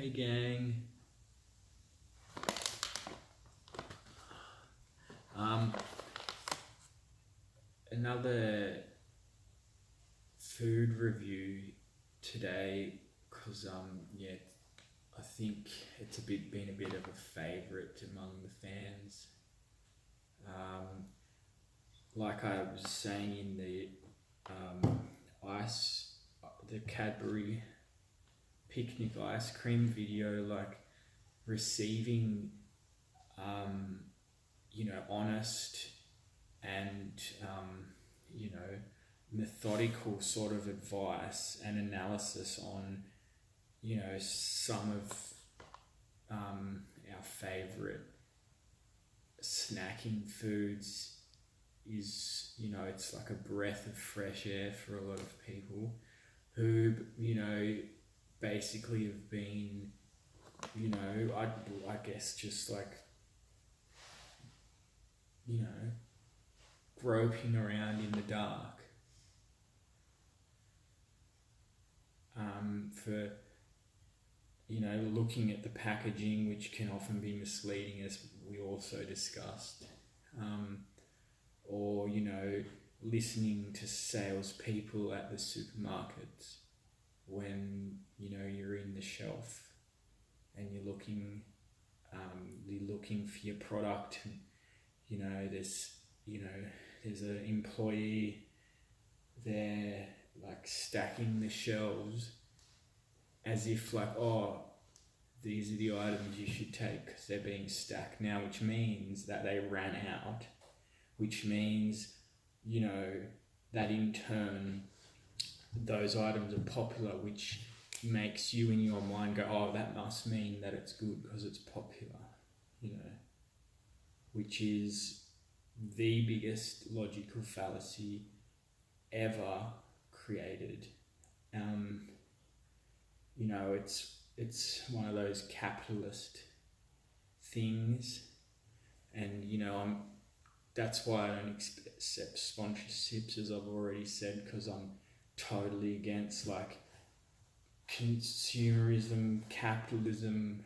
Hey gang. Another food review today because I think it's been a bit of a favourite among the fans. Like I was saying in the the Cadbury picnic ice cream video, like receiving honest and methodical sort of advice and analysis on some of our favourite snacking foods is it's like a breath of fresh air for a lot of people who basically have been I guess just like groping around in the dark for looking at the packaging, which can often be misleading, as we also discussed, or listening to salespeople at the supermarkets when you're in the shelf and you're looking for your product, and there's an employee there like stacking the shelves as if like, oh, these are the items you should take because they're being stacked now, which means that they ran out, which means that in turn those items are popular, which makes you in your mind go, oh, that must mean that it's good because it's popular, which is the biggest logical fallacy ever created. It's one of those capitalist things, and that's why I don't accept sponsorships, as I've already said, because I'm totally against like consumerism, capitalism,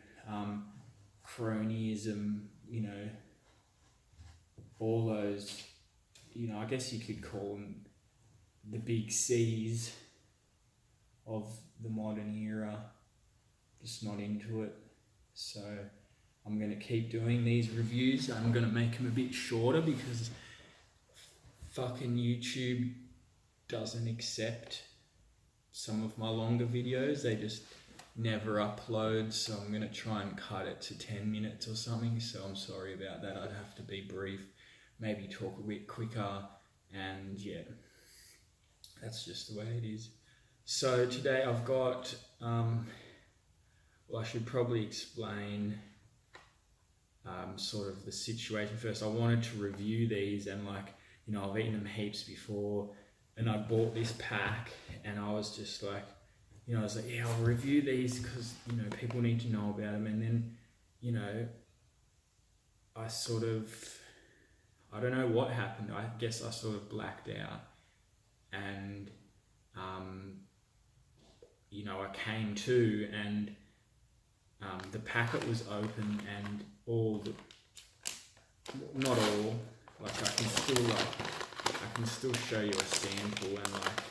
cronyism, all those, I guess you could call them the big C's of the modern era. Just not into it. So I'm going to keep doing these reviews. I'm going to make them a bit shorter because fucking YouTube doesn't accept some of my longer videos. They just never upload, so I'm going to try and cut it to 10 minutes or something. So I'm sorry about that. I'd have to be brief, maybe talk a bit quicker, and yeah, that's just the way it is. So today I've got, I should probably explain sort of the situation first. I wanted to review these, and I've eaten them heaps before, and I bought this pack, and I was just like, I was like, yeah, I'll review these because, people need to know about them. And then, I sort of, I don't know what happened. I guess I sort of blacked out, and, I came to, and the packet was open, and not all, like I can still show you a sample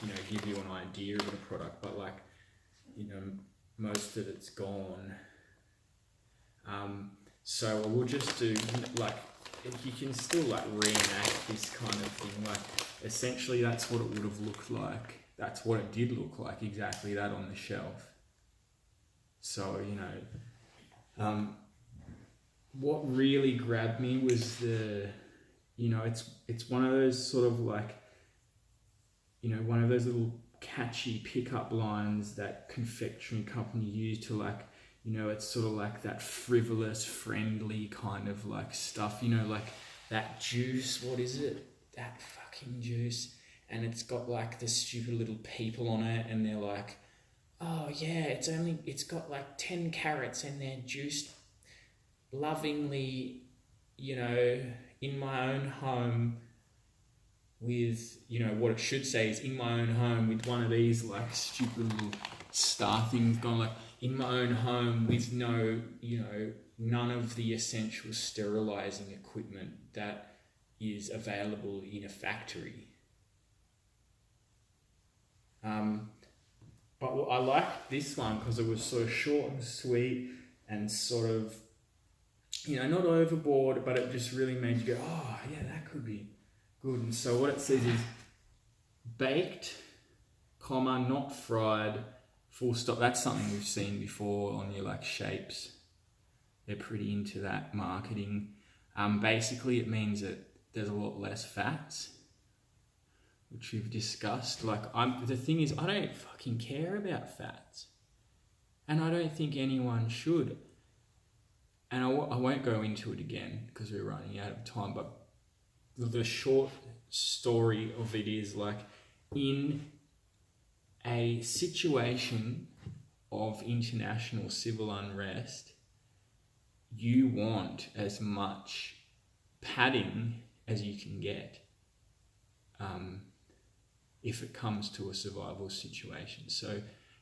and give you an idea of the product, but most of it's gone. So we'll just do you can still reenact this kind of thing. Essentially that's what it would have looked like. That's what it did look like, exactly that on the shelf. So, what really grabbed me was it's one of those sort of one of those little catchy pickup lines that confectionery company use to it's sort of like that frivolous, friendly kind of stuff, that juice, what is it? That fucking juice. And it's got the stupid little people on it, and they're like, oh yeah, it's got 10 carrots and they're juiced lovingly, in my own home with, what it should say is in my own home with one of these stupid little start things going like in my own home with no, none of the essential sterilizing equipment that is available in a factory. But I liked this one because it was sort of short and sweet and sort of, not overboard, but it just really made you go, oh yeah, that could be good. And so what it says is baked, not fried, full stop. That's something we've seen before on your like shapes. They're pretty into that marketing. Basically it means that there's a lot less fats, which we've discussed. The thing is, I don't fucking care about fats. And I don't think anyone should. And I won't go into it again because we're running out of time, but the short story of it is like in a situation of international civil unrest, you want as much padding as you can get if it comes to a survival situation. So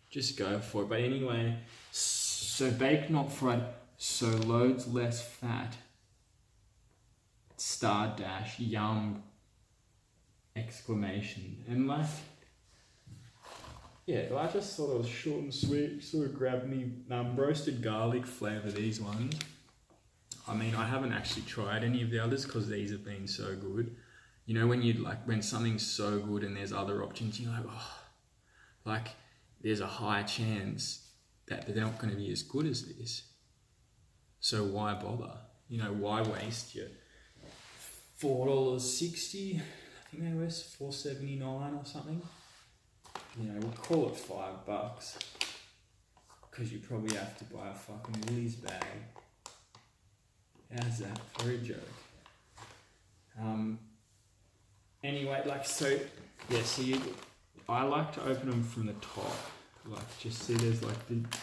just go for it. But anyway, so baked, not fried, so loads less fat, *, yum, exclamation. And like, yeah, I just thought it was short and sweet, sort of grabbed me. Roasted garlic flavour, these ones. I mean, I haven't actually tried any of the others because these have been so good. When something's so good and there's other options, you're like, oh, like there's a high chance that they're not going to be as good as this. So why bother? Why waste your $4.60? I think they were $4.79 or something. We'll call it $5 because you probably have to buy a fucking Woolies bag. How's that for a joke? Anyway, I like to open them from the top. Just see there's the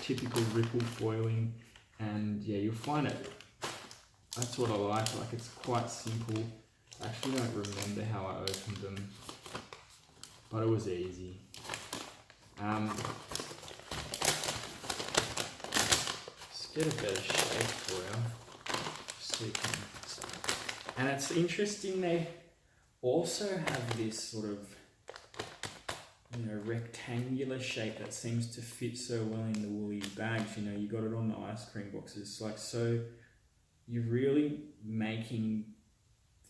typical ripple foiling, and yeah, you'll find it. That's what I like. It's quite simple. I actually don't remember how I opened them, but it was easy. Let's get a better shape for you. And it's interesting, they also have this sort of rectangular shape that seems to fit so well in the Woolies bags. You got it on the ice cream boxes. So you're really making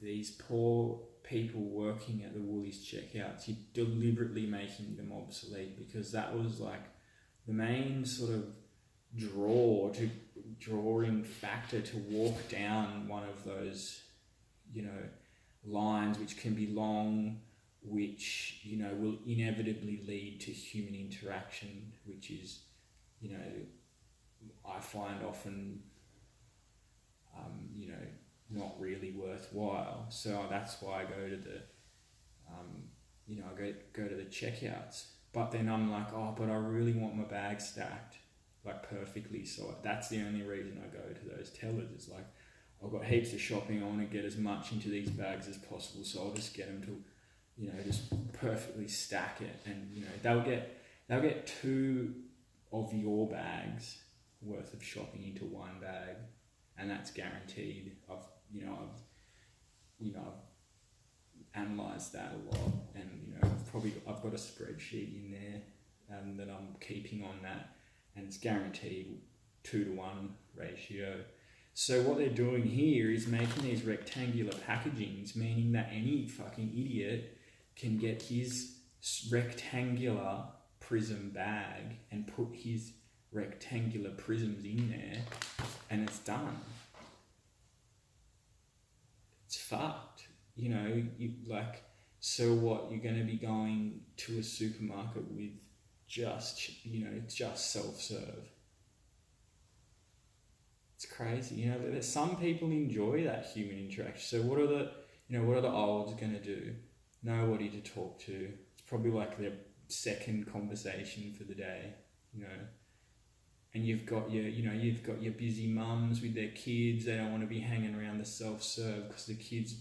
these poor people working at the Woolies checkouts, you're deliberately making them obsolete, because that was the main sort of drawing factor to walk down one of those, lines which can be long, which, will inevitably lead to human interaction, which is, I find often, not really worthwhile. So that's why I go to the, go to the checkouts. But then I'm like, oh, but I really want my bag stacked perfectly. So that's the only reason I go to those tellers. It's I've got heaps of shopping. I want to get as much into these bags as possible. So I'll just get them to, just perfectly stack it. And, they'll get 2 of your bags worth of shopping into one bag. And that's guaranteed. I've analysed that a lot, and I've got a spreadsheet in there that I'm keeping on that, and it's guaranteed 2-to-1 ratio. So what they're doing here is making these rectangular packagings, meaning that any fucking idiot can get his rectangular prism bag and put his rectangular prisms in there, and it's done. It's fucked. So what, you're going to be going to a supermarket with just self-serve. It's crazy. There's some people enjoy that human interaction. So what are the olds going to do? Nobody to talk to. It's probably their second conversation for the day, And you've got your busy mums with their kids. They don't want to be hanging around the self-serve because the kids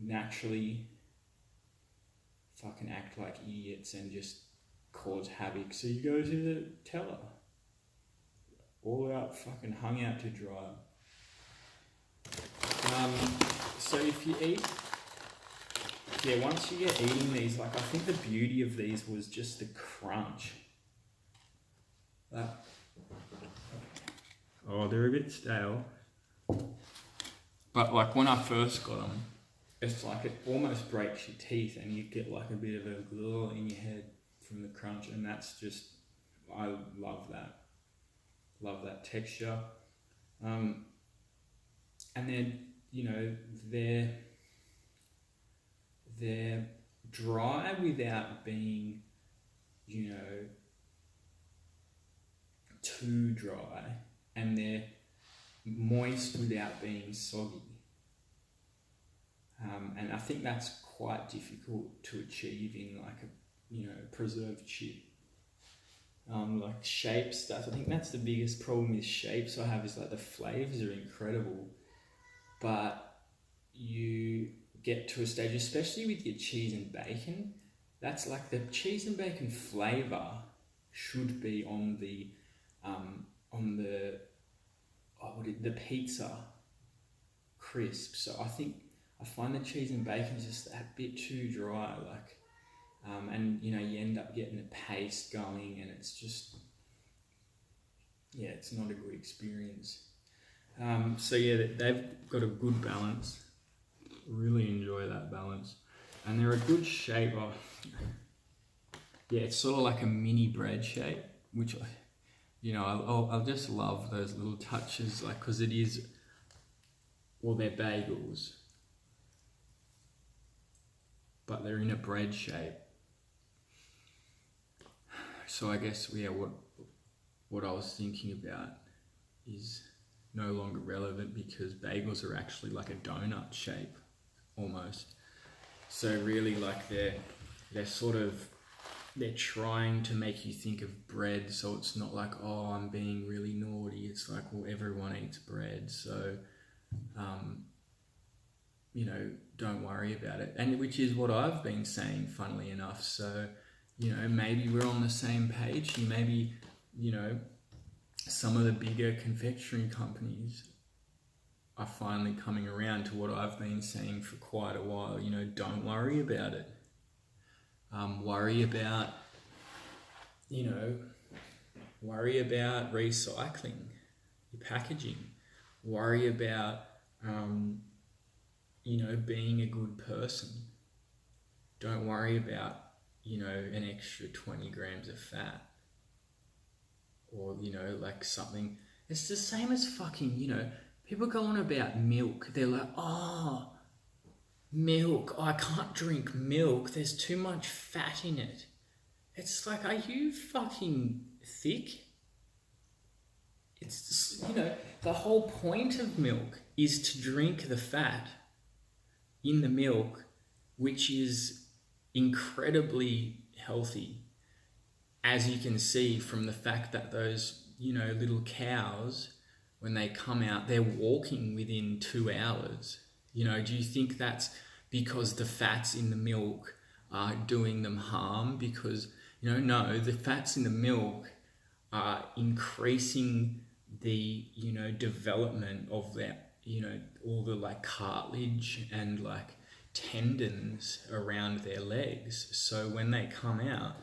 naturally fucking act like idiots and just cause havoc. So you go to the teller, all out, fucking hung out to dry. So if you eat, once you get eating these, like I think the beauty of these was just the crunch. They're a bit stale. But like when I first got them, it's like it almost breaks your teeth and you get like a bit of a glue in your head from the crunch, and that's just, I love that. Love that texture. And then, they're dry without being, too dry, and they're moist without being soggy. And I think that's quite difficult to achieve in like a preserved chip. Like shapes, I think that's the biggest problem with shapes I have, is like the flavors are incredible, but you get to a stage, especially with your cheese and bacon, that's like the cheese and bacon flavor should be on the pizza crisp. So I find the cheese and bacon is just a bit too dry, and you end up getting a paste going, and it's just, it's not a good experience. They've got a good balance. Really enjoy that balance, and they're a good shape. It's sort of like a mini bread shape, which I'll just love those little touches, like, because it is, well, they're bagels, but they're in a bread shape. So I guess, what I was thinking about is no longer relevant, because bagels are actually like a donut shape, almost. So really, like, they're trying to make you think of bread, so it's not like, oh, I'm being really naughty. It's like, well, everyone eats bread, so don't worry about it. And which is what I've been saying, funnily enough. So maybe we're on the same page. Maybe some of the bigger confectionery companies are finally coming around to what I've been saying for quite a while. Don't worry about it. Worry about recycling your packaging. Worry about being a good person. Don't worry about an extra 20 grams of fat, or like something. It's the same as fucking people go on about milk. They're like, oh, milk, I can't drink milk, there's too much fat in it. It's like, are you fucking thick? It's just, the whole point of milk is to drink the fat in the milk, which is incredibly healthy, as you can see from the fact that those little cows, when they come out, they're walking within 2 hours. Do you think that's because the fats in the milk are doing them harm? Because no, the fats in the milk are increasing the development of that, all the like cartilage and like tendons around their legs. So when they come out,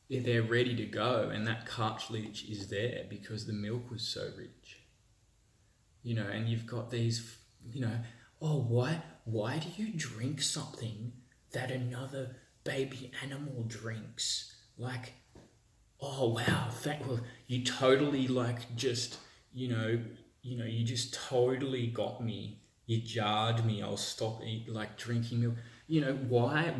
they're ready to go, and that cartilage is there because the milk was so rich. And you've got these, oh, why do you drink something that another baby animal drinks? Like, oh wow, you totally you just totally got me. You jarred me. I'll stop drinking milk. Why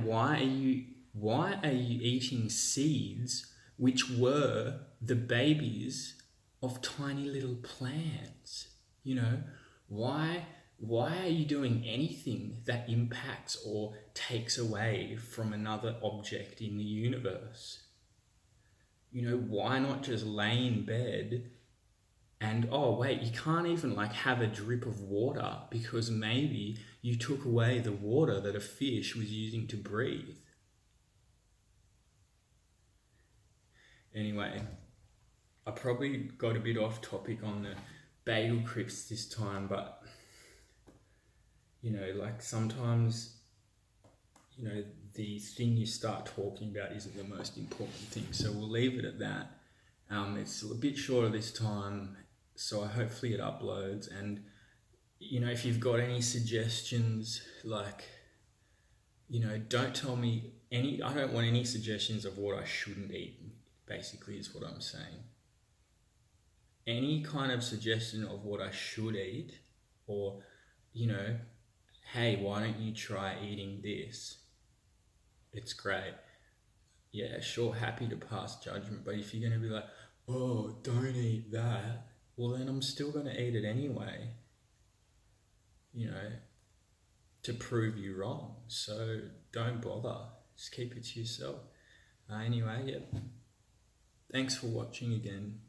are you eating seeds which were the babies of tiny little plants? Why are you doing anything that impacts or takes away from another object in the universe? Why not just lay in bed and, oh wait, you can't even have a drip of water because maybe you took away the water that a fish was using to breathe. Anyway, I probably got a bit off topic on the bagel crisps this time, but like sometimes, the thing you start talking about isn't the most important thing. So we'll leave it at that. It's a bit shorter this time, so hopefully it uploads. And if you've got any suggestions, like, don't tell me I don't want any suggestions of what I shouldn't eat, basically, is what I'm saying. Any kind of suggestion of what I should eat, or, hey, why don't you try eating this? It's great. Yeah, sure, happy to pass judgment, but if you're going to be like, oh, don't eat that, well, then I'm still going to eat it anyway, to prove you wrong. So don't bother. Just keep it to yourself. Anyway, yeah. Thanks for watching again.